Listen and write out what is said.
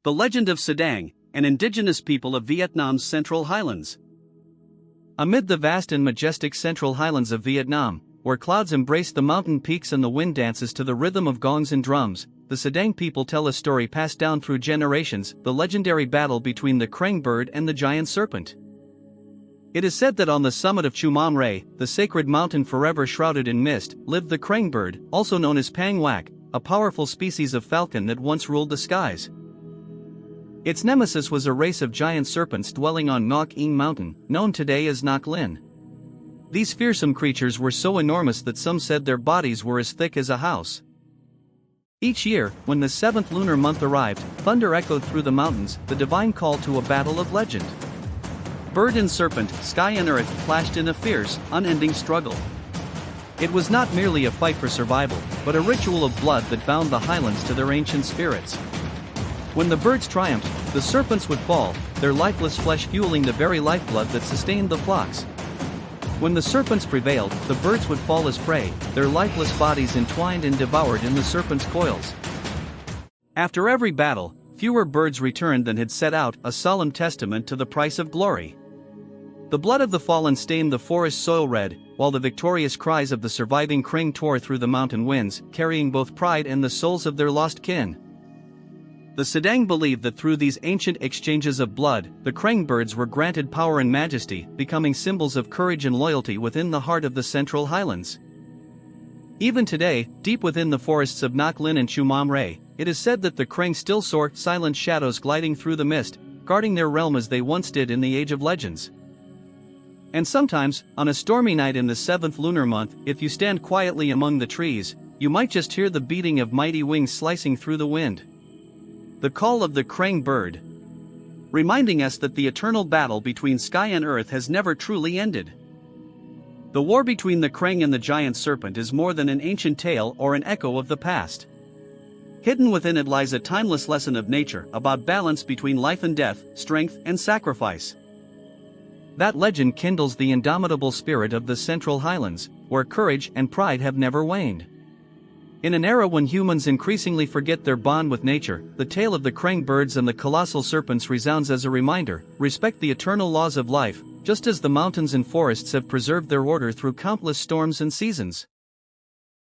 The legend of Sodang, an indigenous people of Vietnam's Central Highlands. Amid the vast and majestic Central Highlands of Vietnam, where clouds embrace the mountain peaks and the wind dances to the rhythm of gongs and drums, the Sodang people tell a story passed down through generations, the legendary battle between the Kreng bird and the giant serpent. It is said that on the summit of Chu Mam Ray, the sacred mountain forever shrouded in mist, lived the Kreng bird, also known as Pang Wak, a powerful species of falcon that once ruled the skies. Its nemesis was a race of giant serpents dwelling on Ngoc Eng Mountain, known today as Ngoc Linh. These fearsome creatures were so enormous that some said their bodies were as thick as a house. Each year, when the 7th lunar month arrived, thunder echoed through the mountains, the divine call to a battle of legend. Bird and serpent, sky and earth clashed in a fierce, unending struggle. It was not merely a fight for survival, but a ritual of blood that bound the highlands to their ancient spirits. When the birds triumphed, the serpents would fall, their lifeless flesh fueling the very lifeblood that sustained the flocks. When the serpents prevailed, the birds would fall as prey, their lifeless bodies entwined and devoured in the serpents' coils. After every battle, fewer birds returned than had set out, a solemn testament to the price of glory. The blood of the fallen stained the forest soil red, while the victorious cries of the surviving Kreng tore through the mountain winds, carrying both pride and the souls of their lost kin. The Sodang believed that through these ancient exchanges of blood, the Kreng birds were granted power and majesty, becoming symbols of courage and loyalty within the heart of the Central Highlands. Even today, deep within the forests of Ngoc Linh and Chu Mam Ray, it is said that the Kreng still soar, silent shadows gliding through the mist, guarding their realm as they once did in the Age of Legends. And sometimes, on a stormy night in the 7th lunar month, if you stand quietly among the trees, you might just hear the beating of mighty wings slicing through the wind. The call of the Kreng bird, reminding us that the eternal battle between sky and earth has never truly ended. The war between the Kreng and the giant serpent is more than an ancient tale or an echo of the past. Hidden within it lies a timeless lesson of nature about balance between life and death, strength and sacrifice. That legend kindles the indomitable spirit of the Central Highlands, where courage and pride have never waned. In an era when humans increasingly forget their bond with nature, the tale of the Kreng birds and the colossal serpents resounds as a reminder: respect the eternal laws of life, just as the mountains and forests have preserved their order through countless storms and seasons.